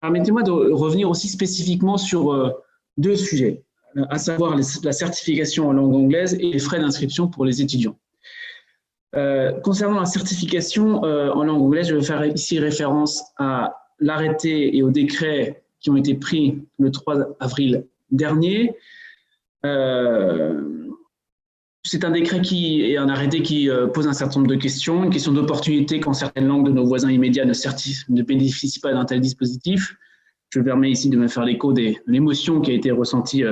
Permettez-moi de revenir aussi spécifiquement sur deux sujets, à savoir la certification en langue anglaise et les frais d'inscription pour les étudiants. Concernant la certification en langue anglaise, je vais faire ici référence à l'arrêté et au décret qui ont été pris le 3 avril dernier. C'est un décret et un arrêté qui pose un certain nombre de questions, une question d'opportunité quand certaines langues de nos voisins immédiats ne bénéficient pas d'un tel dispositif. Je me permets ici de me faire l'écho de l'émotion qui a été ressentie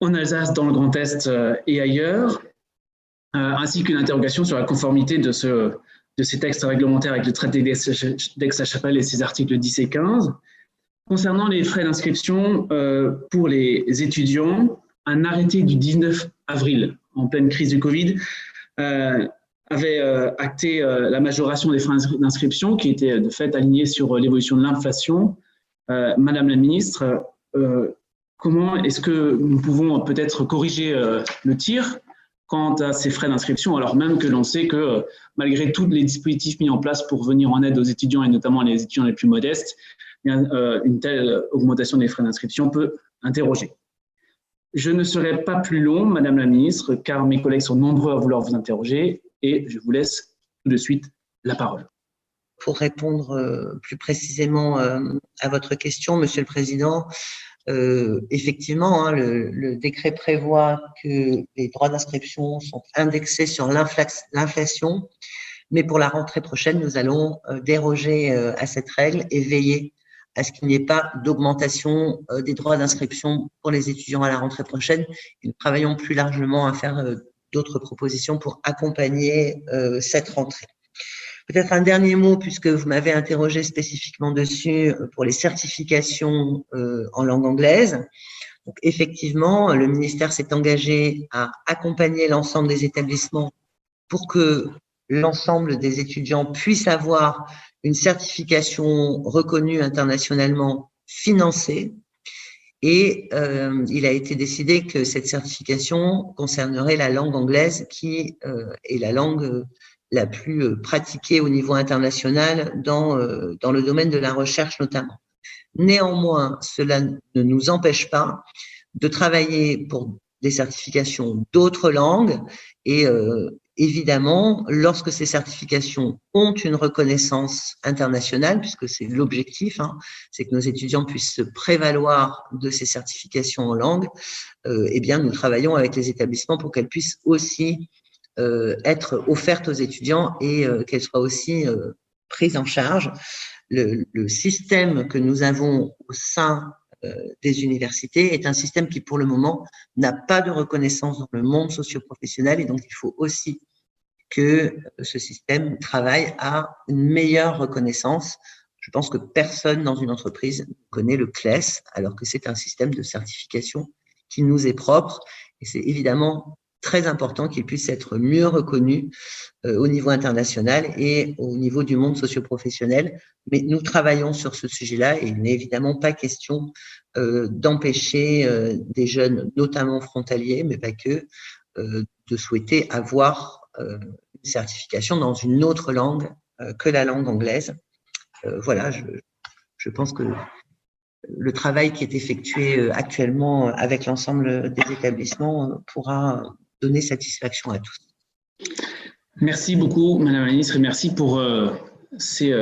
en Alsace, dans le Grand Est et ailleurs, ainsi qu'une interrogation sur la conformité de ces textes réglementaires avec le traité d'Aix-la-Chapelle et ses articles 10 et 15. Concernant les frais d'inscription pour les étudiants, un arrêté du 19 avril, en pleine crise du Covid, avait acté la majoration des frais d'inscription qui était de fait alignée sur l'évolution de l'inflation. Madame la ministre, comment est-ce que nous pouvons peut-être corriger le tir quant à ces frais d'inscription, alors même que l'on sait que malgré tous les dispositifs mis en place pour venir en aide aux étudiants et notamment les étudiants les plus modestes, une telle augmentation des frais d'inscription peut interroger. Je ne serai pas plus long, Madame la Ministre, car mes collègues sont nombreux à vouloir vous interroger et je vous laisse tout de suite la parole. Pour répondre plus précisément à votre question, Monsieur le Président, effectivement, le décret prévoit que les droits d'inscription sont indexés sur l'inflation, mais pour la rentrée prochaine, nous allons déroger à cette règle et veiller à ce qu'il n'y ait pas d'augmentation des droits d'inscription pour les étudiants à la rentrée prochaine. Et nous travaillons plus largement à faire d'autres propositions pour accompagner cette rentrée. Peut-être un dernier mot, puisque vous m'avez interrogé spécifiquement dessus, pour les certifications en langue anglaise. Donc, effectivement, le ministère s'est engagé à accompagner l'ensemble des établissements pour que l'ensemble des étudiants puissent avoir une certification reconnue internationalement financée. Et il a été décidé que cette certification concernerait la langue anglaise, qui est la langue la plus pratiquée au niveau international dans le domaine de la recherche notamment. Néanmoins, cela ne nous empêche pas de travailler pour des certifications d'autres langues et évidemment, lorsque ces certifications ont une reconnaissance internationale, puisque c'est l'objectif, c'est que nos étudiants puissent se prévaloir de ces certifications en langue, eh bien, nous travaillons avec les établissements pour qu'elles puissent aussi être offertes aux étudiants et qu'elles soient aussi prises en charge. Le système que nous avons au sein des universités est un système qui, pour le moment, n'a pas de reconnaissance dans le monde socio-professionnel et donc il faut aussi que ce système travaille à une meilleure reconnaissance. Je pense que personne dans une entreprise connaît le CLES, alors que c'est un système de certification qui nous est propre et c'est évidemment très important qu'il puisse être mieux reconnu au niveau international et au niveau du monde socio-professionnel. Mais nous travaillons sur ce sujet-là et il n'est évidemment pas question d'empêcher des jeunes, notamment frontaliers, mais pas que, de souhaiter avoir une certification dans une autre langue que la langue anglaise. Voilà, je pense que le travail qui est effectué actuellement avec l'ensemble des établissements pourra donner satisfaction à tous. Merci beaucoup, Madame la Ministre, et merci pour ces